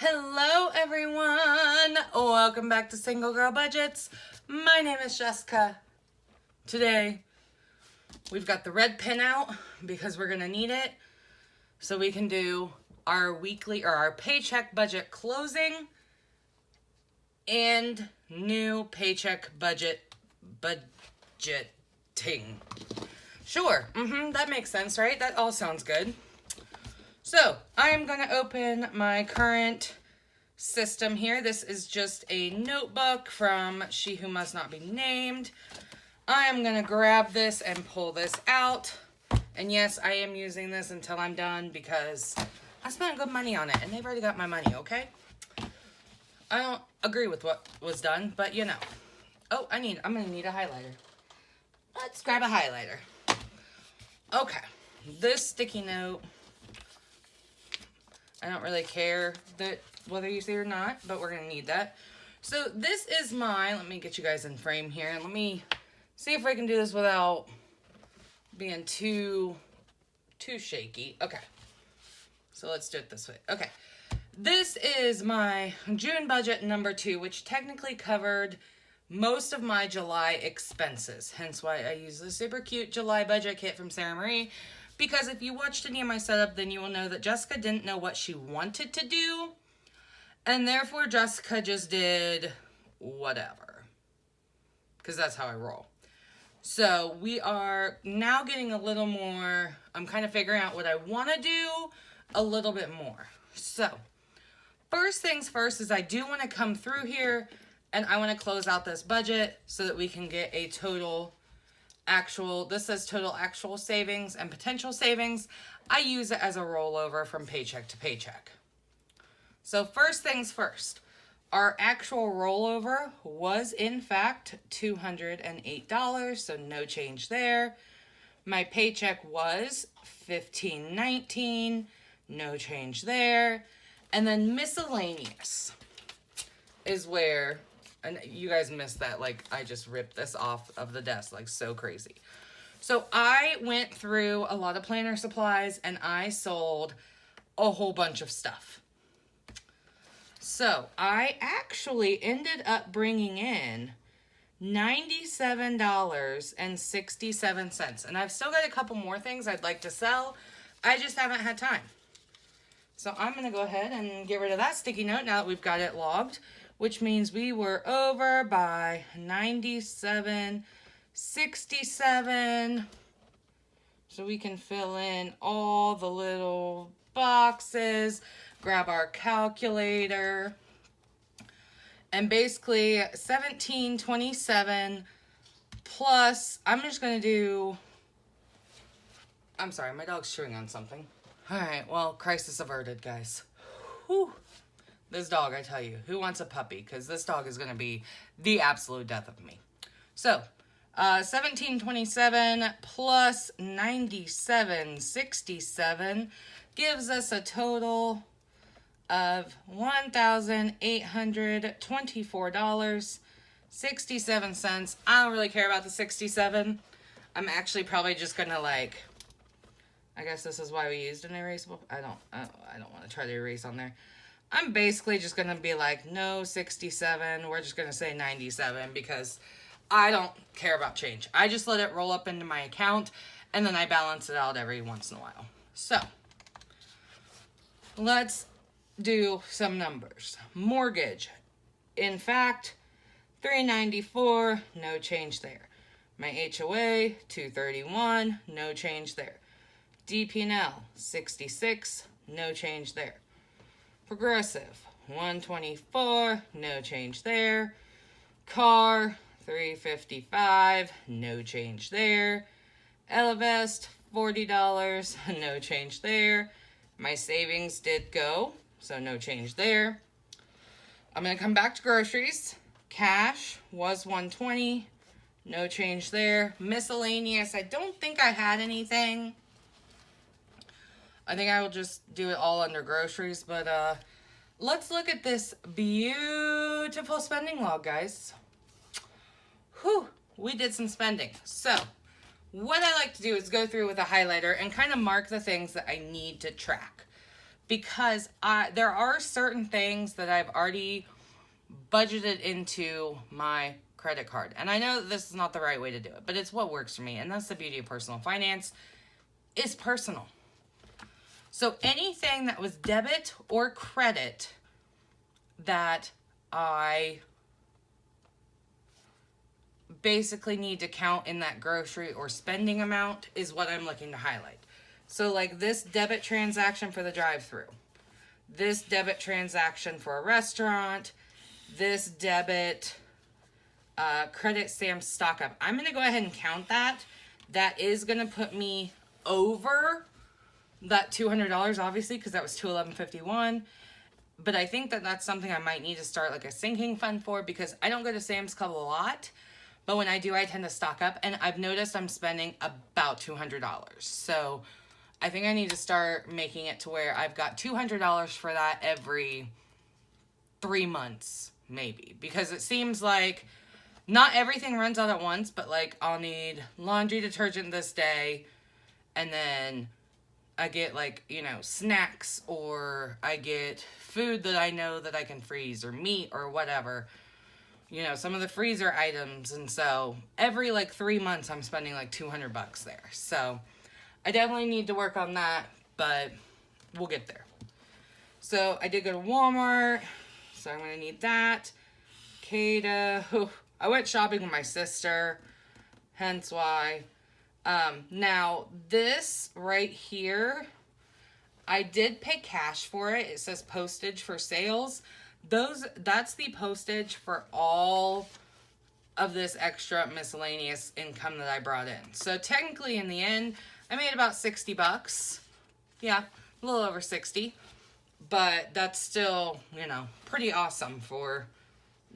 Hello everyone, welcome back to Single Girl Budgets. My name is Jessica. Today we've got the red pen out because we're gonna need it so we can do our weekly or our paycheck budget closing and new paycheck budgeting. Sure, that makes sense, right? That all sounds good. So, I am going to open my current system here. This is just a notebook from She Who Must Not Be Named. I am going to grab this and pull this out. And yes, I am using this until I'm done because I spent good money on it and they've already got my money, okay? I don't agree with what was done, but you know. Oh, I'm going to need a highlighter. Let's grab a highlighter. Okay, this sticky note, I don't really care that whether you see it or not, but we're going to need that. So this is let me get you guys in frame here, and let me see if I can do this without being too shaky. Okay, so let's do it this way. Okay, this is my June budget number 2, which technically covered most of my July expenses. Hence why I use the super cute July budget kit from Sarah Marie. Because if you watched any of my setup, then you will know that Jessica didn't know what she wanted to do. And therefore, Jessica just did whatever. Because that's how I roll. So, we are now getting a little more, I'm kind of figuring out what I want to do a little bit more. So, first things first is I do want to come through here and I want to close out this budget so that we can get a total this says total actual savings and potential savings. I use it as a rollover from paycheck to paycheck. So first things first, our actual rollover was in fact $208, so no change there. My paycheck was $15.19, no change there. And then miscellaneous is where, and you guys missed that, like I just ripped this off of the desk, like so crazy. So I went through a lot of planner supplies and I sold a whole bunch of stuff. So I actually ended up bringing in $97.67. And I've still got a couple more things I'd like to sell. I just haven't had time. So I'm going to go ahead and get rid of that sticky note now that we've got it logged, which means we were over by $97.67. So we can fill in all the little boxes, grab our calculator, and basically $17.27 plus, I'm just going to do, I'm sorry, my dog's chewing on something. All right, well, crisis averted, guys. Whew. This dog, I tell you, who wants a puppy? Because this dog is going to be the absolute death of me. So, $17.27 plus $97.67 gives us a total of $1,824.67. I don't really care about the 67. I'm actually probably just going to I guess this is why we used an erasable. I don't want to try to erase on there. I'm basically just going to be like, no 67, we're just going to say 97 because I don't care about change. I just let it roll up into my account and then I balance it out every once in a while. So, let's do some numbers. Mortgage, in fact, $394, no change there. My HOA, $231, no change there. DP&L, $66, no change there. Progressive, $124, no change there. Car, $355, no change there. Elevest, $40, no change there. My savings did go, so no change there. I'm going to come back to groceries. Cash was $120, no change there. Miscellaneous, I don't think I had anything. I think I will just do it all under groceries, but let's look at this beautiful spending log, guys. Whew, we did some spending. So, what I like to do is go through with a highlighter and kind of mark the things that I need to track. because there are certain things that I've already budgeted into my credit card. And I know that this is not the right way to do it, but it's what works for me. And that's the beauty of personal finance. It's personal. So anything that was debit or credit that I basically need to count in that grocery or spending amount is what I'm looking to highlight. So like this debit transaction for the drive-thru, this debit transaction for a restaurant, this debit credit stamp stock up. I'm going to go ahead and count that. That is going to put me over that $200, obviously, because that was $211.51. But I think that that's something I might need to start like a sinking fund for, because I don't go to Sam's Club a lot. But when I do, I tend to stock up. And I've noticed I'm spending about $200. So I think I need to start making it to where I've got $200 for that every 3 months, maybe. Because it seems like not everything runs out at once, but like I'll need laundry detergent this day, and then I get like, you know, snacks, or I get food that I know that I can freeze, or meat or whatever, you know, some of the freezer items. And so every like 3 months I'm spending like $200 there. So I definitely need to work on that, but we'll get there. So I did go to Walmart, so I'm going to need that. Kata, I went shopping with my sister, hence why. Now this right here, I did pay cash for it. It says postage for sales. That's the postage for all of this extra miscellaneous income that I brought in. So technically in the end, I made about $60. Yeah, a little over 60. But that's still, you know, pretty awesome for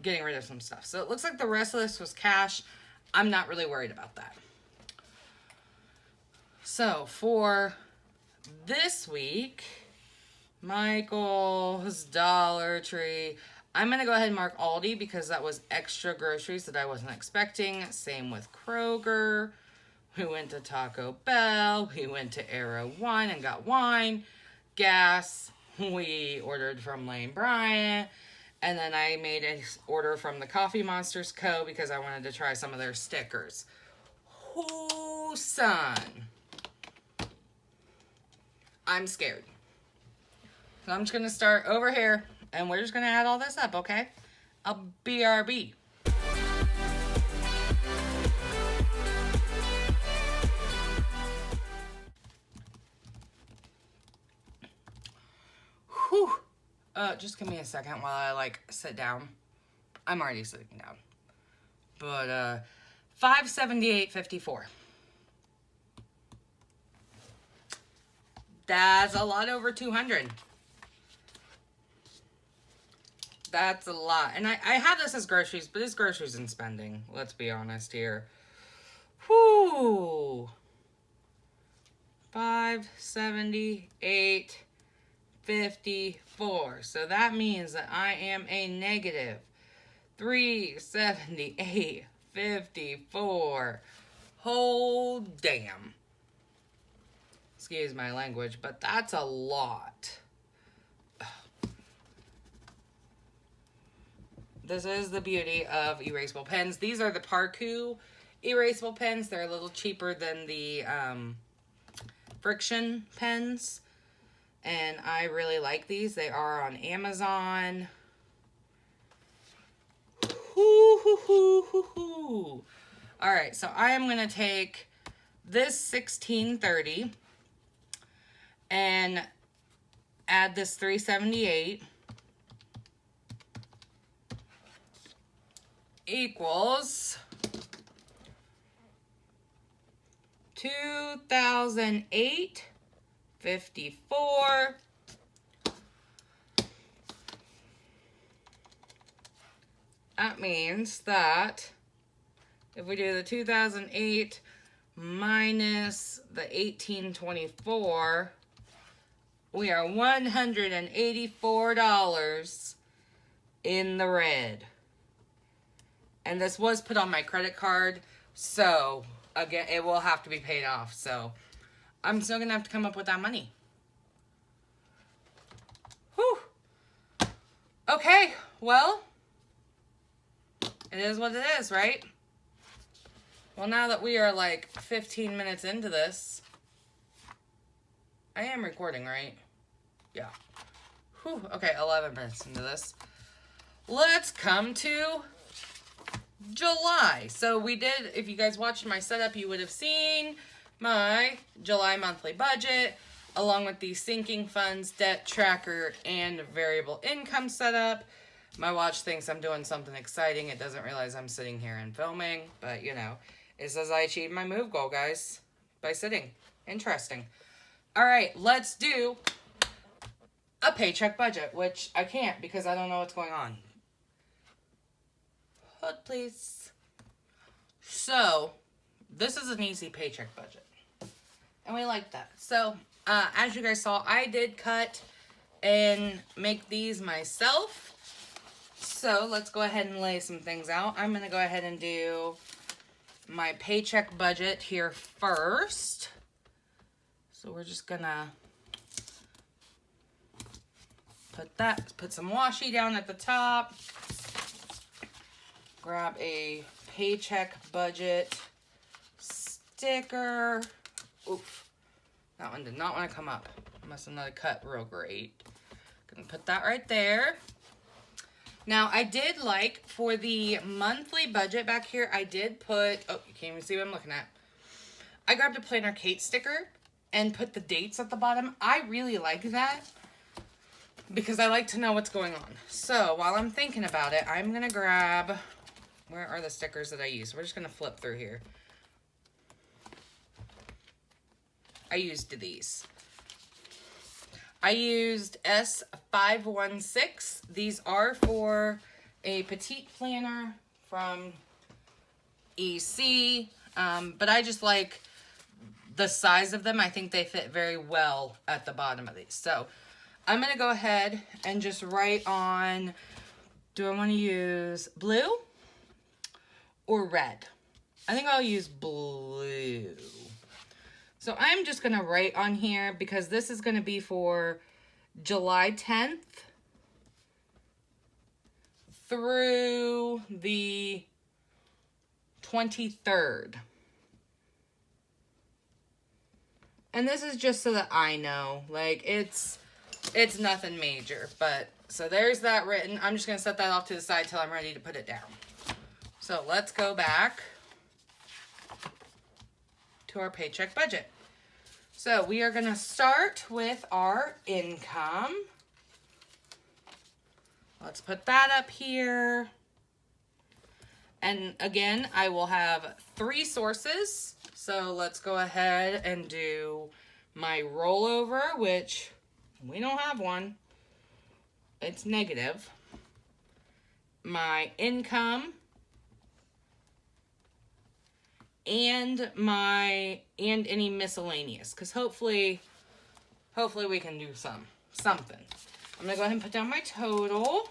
getting rid of some stuff. So it looks like the rest of this was cash. I'm not really worried about that. So for this week, Michael's, Dollar Tree. I'm going to go ahead and mark Aldi because that was extra groceries that I wasn't expecting. Same with Kroger. We went to Taco Bell. We went to Arrow Wine and got wine. Gas. We ordered from Lane Bryant. And then I made an order from the Coffee Monsters Co. because I wanted to try some of their stickers. Oh, son. I'm scared. So I'm just going to start over here, and we're just going to add all this up, okay? I'll BRB. Whew. Just give me a second while I, like, sit down. I'm already sitting down. But, $578.54. That's a lot over 200. That's a lot. And I have this as groceries, but it's groceries and spending. Let's be honest here. Whoo. $578.54. So that means that I am a negative $378.54. Oh, damn. Excuse my language, but that's a lot. This is the beauty of erasable pens. These are the Parku erasable pens. They're a little cheaper than the friction pens. And I really like these. They are on Amazon. Alright, so I am going to take this 1630 and add this 378 equals 2008.54. That means that if we do the 2008 minus the 1824, we are $184 in the red. And this was put on my credit card, so again, it will have to be paid off. So I'm still going to have to come up with that money. Whew. Okay, well, it is what it is, right? Well, now that we are like 15 minutes into this, I am recording, right? Yeah. Whew. Okay, 11 minutes into this. Let's come to July. So we did, if you guys watched my setup, you would have seen my July monthly budget, along with the sinking funds, debt tracker, and variable income setup. My watch thinks I'm doing something exciting. It doesn't realize I'm sitting here and filming, but you know, it says I achieved my move goal, guys, by sitting. Interesting. All right, let's do a paycheck budget, which I can't because I don't know what's going on. Hold, please. So, this is an easy paycheck budget, and we like that. So, as you guys saw, I did cut and make these myself. So, let's go ahead and lay some things out. I'm going to go ahead and do my paycheck budget here first. So, we're just going to put some washi down at the top. Grab a paycheck budget sticker. Oof. That one did not want to come up. Must have not cut real great. Gonna put that right there. Now, I did like, for the monthly budget back here, I did put, oh, you can't even see what I'm looking at. I grabbed a Planner Kate sticker and put the dates at the bottom. I really like that because I like to know what's going on. So, while I'm thinking about it, I'm gonna grab, where are the stickers that I use? We're just gonna flip through here. I used these. I used S516. These are for a petite planner from EC, but I just like the size of them. I think they fit very well at the bottom of these. So I'm going to go ahead and just write on, do I want to use blue or red? I think I'll use blue. So I'm just going to write on here because this is going to be for July 10th through the 23rd. And this is just so that I know, like, it's nothing major, but so there's that written. I'm just going to set that off to the side till I'm ready to put it down. So let's go back to our paycheck budget. So we are going to start with our income. Let's put that up here. And again, I will have 3 sources. So let's go ahead and do my rollover, which we don't have one. It's negative. My income. And any miscellaneous, because hopefully we can do something. I'm gonna go ahead and put down my total.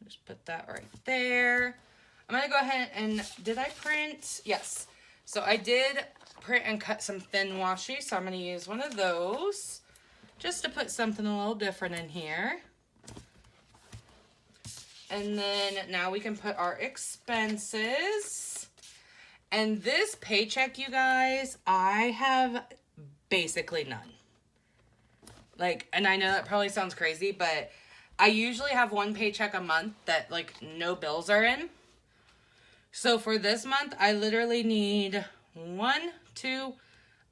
Just put that right there. I'm gonna go ahead and, did I print? Yes. So I did print and cut some thin washi, so I'm gonna use one of those just to put something a little different in here. And then now we can put our expenses. And this paycheck, you guys, I have basically none. Like, and I know that probably sounds crazy, but I usually have one paycheck a month that, like, no bills are in. So for this month, I literally need I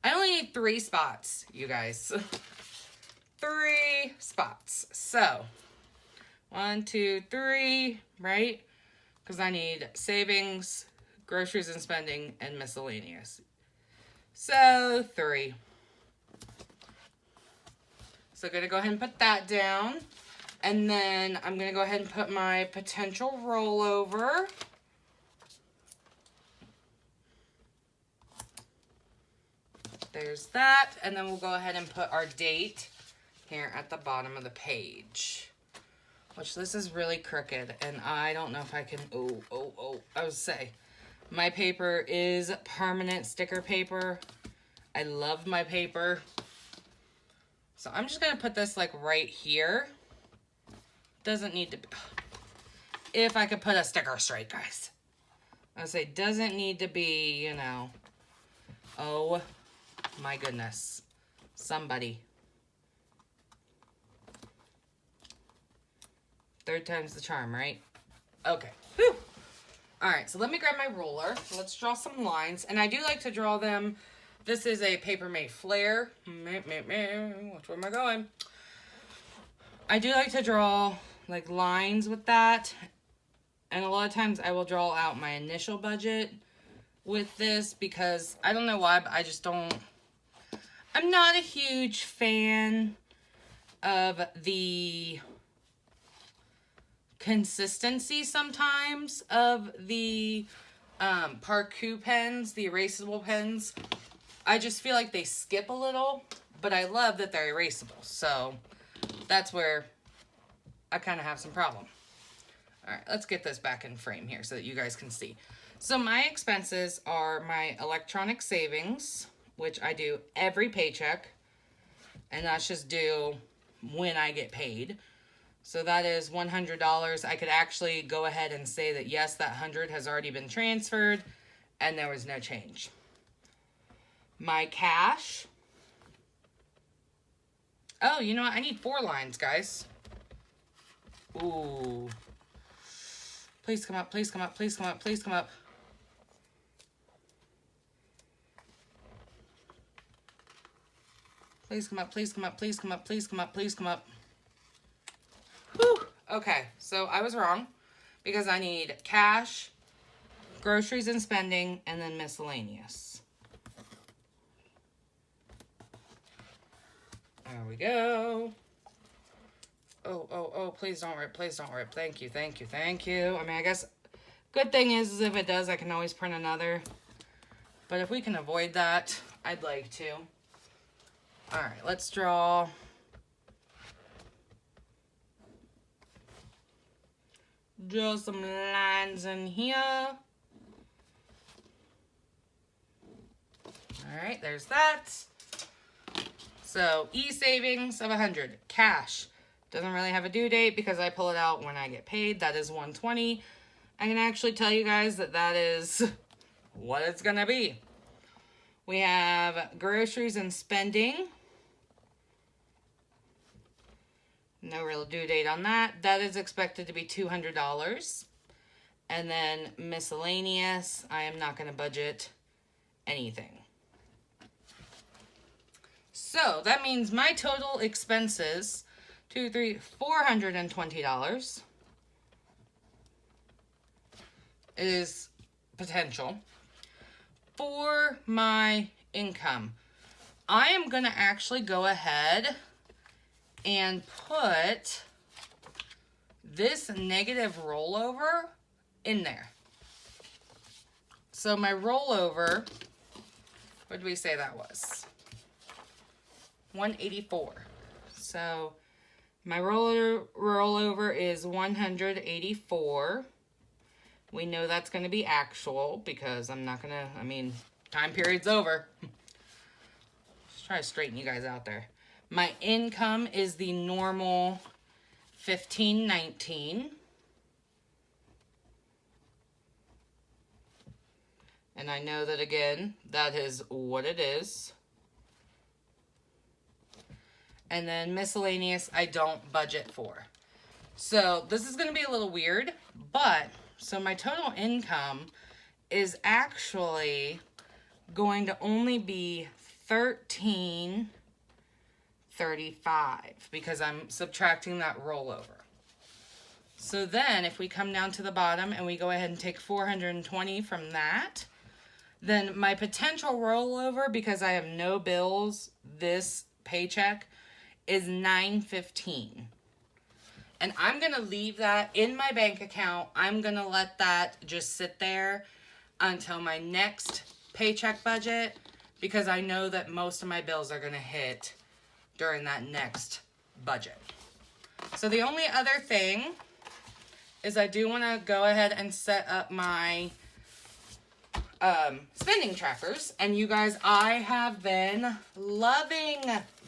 only need 3 spots, you guys. 3 spots. So 1, 2, 3, right? Because I need savings, groceries and spending, and miscellaneous. So 3. So I'm going to go ahead and put that down. And then I'm going to go ahead and put my potential rollover. There's that. And then we'll go ahead and put our date here at the bottom of the page. Which this is really crooked, and I don't know if I can, I would say, my paper is permanent sticker paper. I love my paper. So I'm just going to put this like right here. Doesn't need to be. If I could put a sticker straight, guys. I would say doesn't need to be, you know. Oh my goodness. Somebody. Third time's the charm, right? Okay. Whew. All right, so let me grab my ruler. Let's draw some lines. And I do like to draw them. This is a Paper Mate Flare. Which way am I going? I do like to draw like lines with that. And a lot of times I will draw out my initial budget with this because I don't know why, but I just don't. I'm not a huge fan of the consistency sometimes of the Parkour pens, the erasable pens. I just feel like they skip a little, but I love that they're erasable. So that's where I kind of have some problem. All right, let's get this back in frame here so that you guys can see. So my expenses are my electronic savings, which I do every paycheck, and that's just due when I get paid. So that is $100. I could actually go ahead and say that, yes, that 100 has already been transferred and there was no change. My cash. Oh, you know what? I need 4 lines, guys. Ooh. Please come up, please come up, please come up, please come up. Please come up, please come up, please come up, please come up, please come up. Whew. Okay, so I was wrong because I need cash, groceries and spending, and then miscellaneous. There we go. Oh, please don't rip, please don't rip. Thank you, thank you, thank you. I mean, I guess good thing is if it does, I can always print another. But if we can avoid that, I'd like to. All right, let's draw. Draw some lines in here. All right, there's that. So e-savings of 100. Cash doesn't really have a due date because I pull it out when I get paid. That is 120. I can actually tell you guys that that is what it's gonna be. We have groceries and spending. No real due date on that. That is expected to be $200. And then miscellaneous, I am not going to budget anything. So that means my total expenses, $420 is potential. For my income, I am going to actually go ahead and put this negative rollover in there. So my rollover, what did we say that was? 184. So my rollover is 184. We know that's going to be actual because I'm not going to, I mean, time period's over. Just try to straighten you guys out there. My income is the normal $1,519. And I know that, again, that is what it is. And then miscellaneous, I don't budget for. So this is going to be a little weird, but so my total income is actually going to only be $1,335 because I'm subtracting that rollover. So then if we come down to the bottom and we go ahead and take 420 from that, then my potential rollover, because I have no bills this paycheck, is $915. And I'm going to leave that in my bank account. I'm going to let that just sit there until my next paycheck budget, because I know that most of my bills are going to hit during that next budget. So the only other thing is I do want to go ahead and set up my spending trackers. And you guys, I have been loving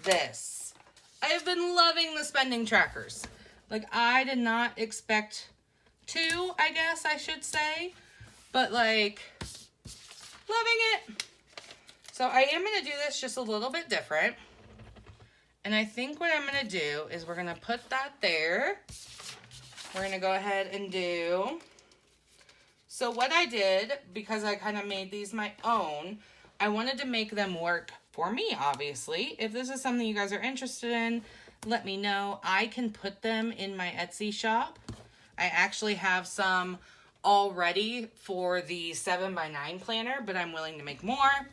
this. I have been loving the spending trackers. Like, I did not expect to, I guess I should say. But, like, loving it. So I am going to do this just a little bit different. And I think what I'm going to do is we're going to put that there. We're going to go ahead and do... So what I did, because I kind of made these my own, I wanted to make them work for me, obviously. If this is something you guys are interested in, let me know. I can put them in my Etsy shop. I actually have some already for the 7x9 planner, but I'm willing to make more.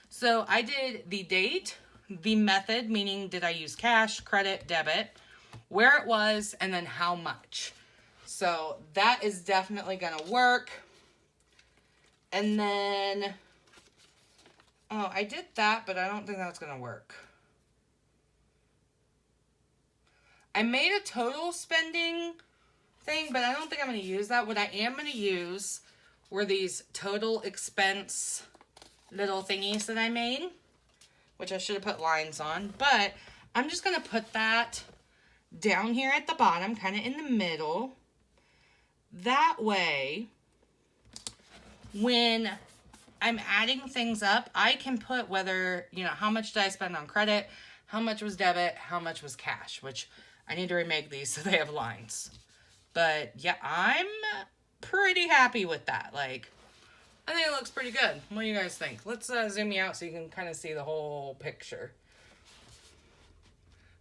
So I did the date, the method, meaning did I use cash, credit, debit, where it was, and then how much. So that is definitely going to work. And then, oh, I did that, but I don't think that's going to work. I made a total spending thing, but I don't think I'm going to use that. What I am going to use were these total expense little thingies that I made, which I should have put lines on, but I'm just going to put that down here at the bottom, kind of in the middle. That way, when I'm adding things up, I can put whether, you know, how much did I spend on credit, how much was debit, how much was cash, which I need to remake these so they have lines. But yeah, I'm pretty happy with that. Like, I think it looks pretty good. What do you guys think? Let's zoom you out so you can kind of see the whole picture.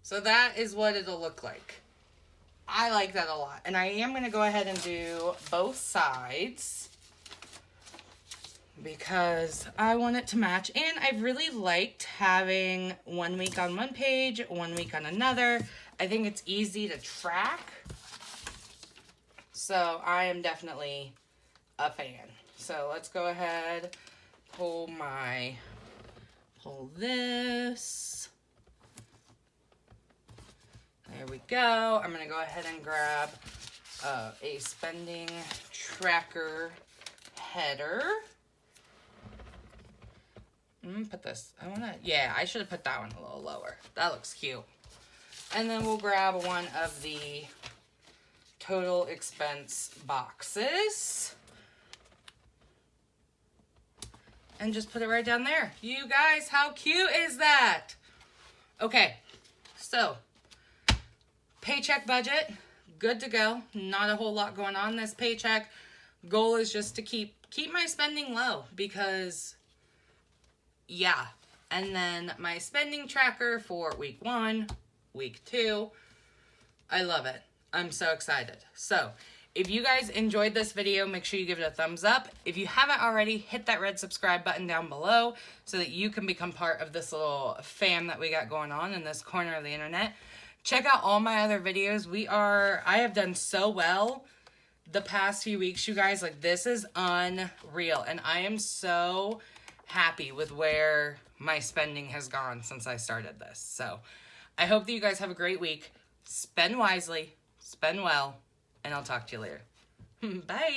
So that is what it'll look like. I like that a lot. And I am going to go ahead and do both sides because I want it to match. And I really liked having 1 week on one page, 1 week on another. I think it's easy to track. So I am definitely a fan. So let's go ahead, pull this. There we go. I'm going to go ahead and grab a spending tracker header. Put this. I should have put that one a little lower. That looks cute. And then we'll grab one of the total expense boxes. And just put it right down there. You guys, how cute is that? Okay, so paycheck budget, good to go. Not a whole lot going on this paycheck. Goal is just to keep my spending low because, yeah. And then my spending tracker for week 1, week 2. I love it. I'm so excited. So if you guys enjoyed this video, make sure you give it a thumbs up. If you haven't already, hit that red subscribe button down below so that you can become part of this little fam that we got going on in this corner of the internet. Check out all my other videos. I have done so well the past few weeks, you guys. Like, this is unreal. And I am so happy with where my spending has gone since I started this. So I hope that you guys have a great week. Spend wisely, spend well, and I'll talk to you later. Bye.